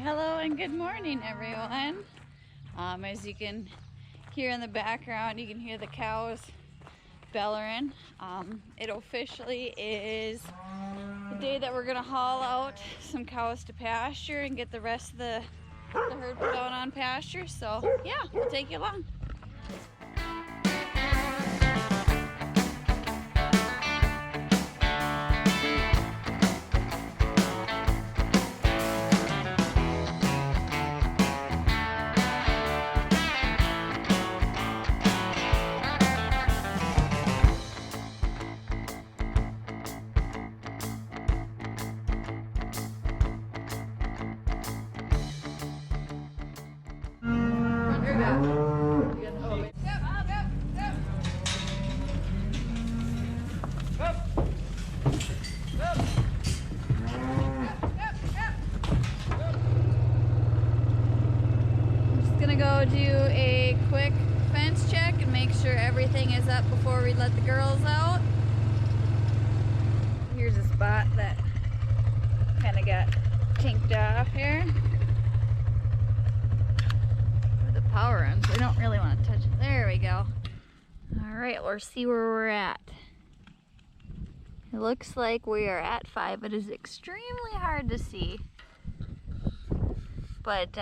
Hello and good morning, everyone. As you can hear in the background, you can hear the cows bellowing. It officially is the day that we're gonna haul out some cows to pasture and get the rest of the herd put out on pasture. So yeah, we'll take you along. Go do a quick fence check and make sure everything is up before we let the girls out. Here's a spot that kind of got kinked off here where the power runs. We don't really want to touch it. There we go. All right, let's see where we're at. It looks like we are at 5. It is extremely hard to see, but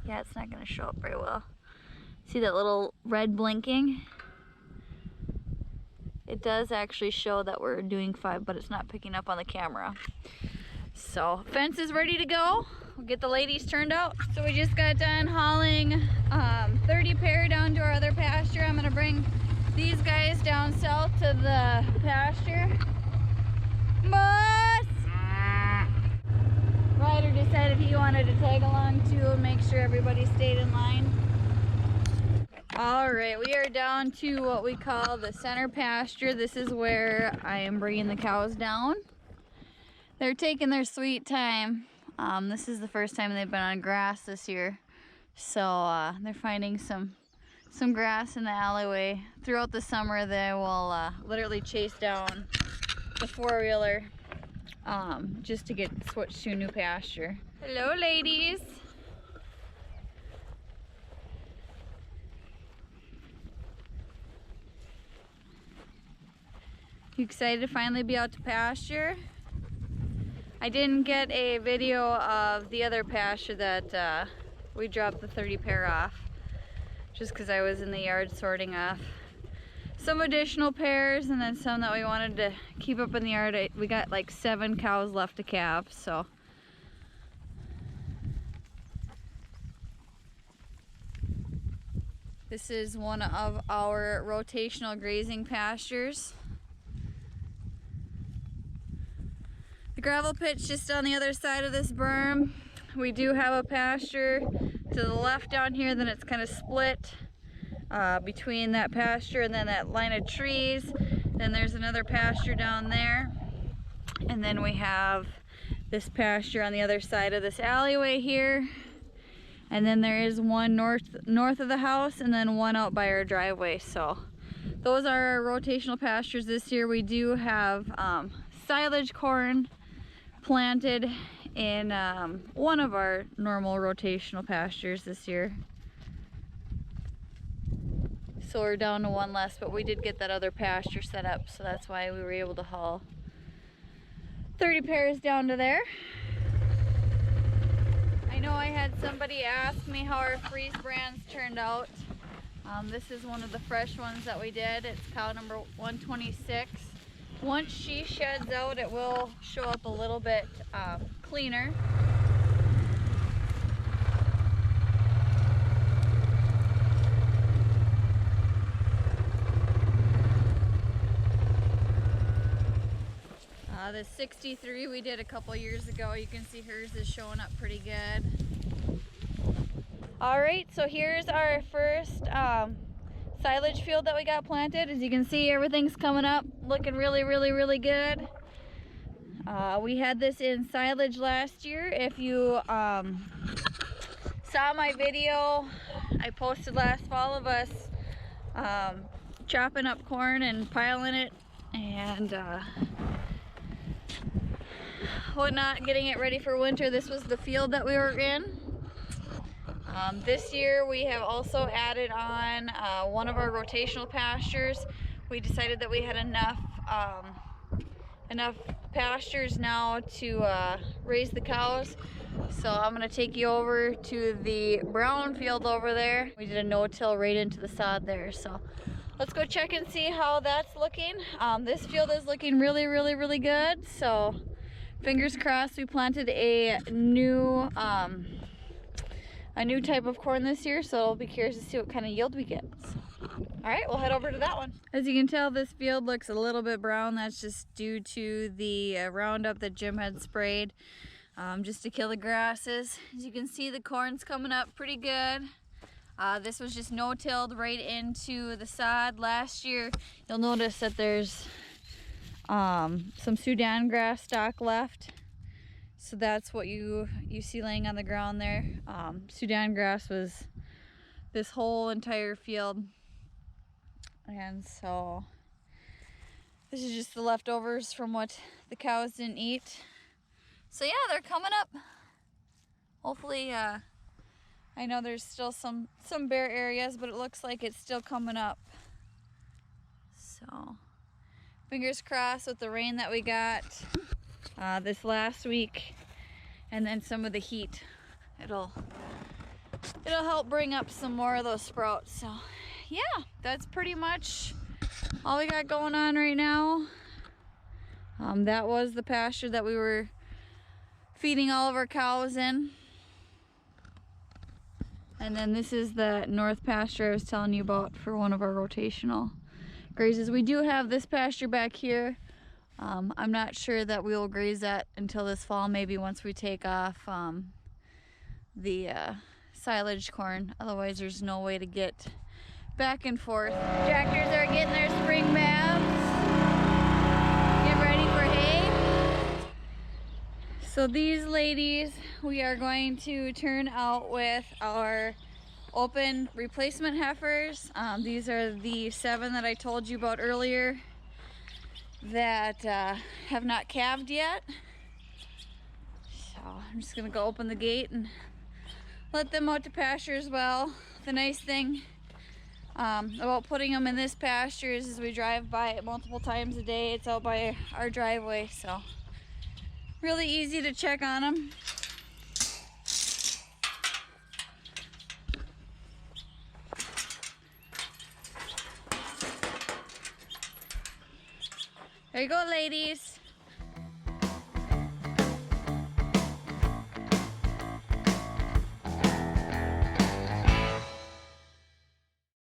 yeah, it's not going to show up very well. See that little red blinking? It does actually show that we're doing 5, but it's not picking up on the camera. So, fence is ready to go. We'll get the ladies turned out. So we just got done hauling 30 pair down to our other pasture. I'm going to bring these guys down south to the pasture. Ryder decided he wanted to tag along too and make sure everybody stayed in line. All right, we are down to what we call the center pasture. This is where I am bringing the cows down. They're taking their sweet time. This is the first time they've been on grass this year. So they're finding some grass in the alleyway. Throughout the summer, they will literally chase down the four-wheeler just to get switched to a new pasture. Hello, ladies. You excited to finally be out to pasture? I didn't get a video of the other pasture that we dropped the 30 pair off, just because I was in the yard sorting off some additional pairs and then some that we wanted to keep up in the yard. We got like 7 cows left to calve, so. This is one of our rotational grazing pastures. The gravel pit's just on the other side of this berm. We do have a pasture to the left down here, then it's kind of split between that pasture and then that line of trees. Then there's another pasture down there, and then we have this pasture on the other side of this alleyway here, and then there is one north of the house and then one out by our driveway. So those are our rotational pastures this year. We do have silage corn planted in one of our normal rotational pastures this year. So we're down to one less, but we did get that other pasture set up, so that's why we were able to haul 30 pairs down to there. I know I had somebody ask me how our freeze brands turned out. This is one of the fresh ones that we did. It's cow number 126. Once she sheds out, it will show up a little bit cleaner. The 63 we did a couple years ago, you can see hers is showing up pretty good. All right, so here's our first silage field that we got planted. As you can see, everything's coming up, looking really, really, really good. We had this in silage last year. If you saw my video I posted last fall of us chopping up corn and piling it, and whatnot, getting it ready for winter. This was the field that we were in. This year we have also added on one of our rotational pastures. We decided that we had enough pastures now to raise the cows. So I'm gonna take you over to the brown field over there. We did a no-till right into the sod there. So let's go check and see how that's looking. This field is looking really, really, really good. So fingers crossed. We planted a new type of corn this year, so I'll be curious to see what kind of yield we get. All right, we'll head over to that one. As you can tell, this field looks a little bit brown. That's just due to the Roundup that Jim had sprayed just to kill the grasses. As you can see, the corn's coming up pretty good. This was just no-tilled right into the sod. Last year, you'll notice that there's some Sudan grass stalk left. So that's what you see laying on the ground there. Sudan grass was this whole entire field. And so this is just the leftovers from what the cows didn't eat. So yeah, they're coming up. Hopefully, I know there's still some bare areas, but it looks like it's still coming up. So fingers crossed with the rain that we got this last week, and then some of the heat, it'll help bring up some more of those sprouts. So yeah, that's pretty much all we got going on right now. That was the pasture that we were feeding all of our cows in. And then this is the north pasture I was telling you about for one of our rotational grazes. We do have this pasture back here. I'm not sure that we will graze that until this fall, maybe once we take off the silage corn. Otherwise, there's no way to get back and forth. Tractors are getting their spring baths. Get ready for hay. So these ladies, we are going to turn out with our open replacement heifers. These are the 7 that I told you about earlier that have not calved yet. So I'm just gonna go open the gate and let them out to pasture as well. The nice thing about putting them in this pasture is we drive by it multiple times a day. It's out by our driveway, so really easy to check on them. There you go, ladies.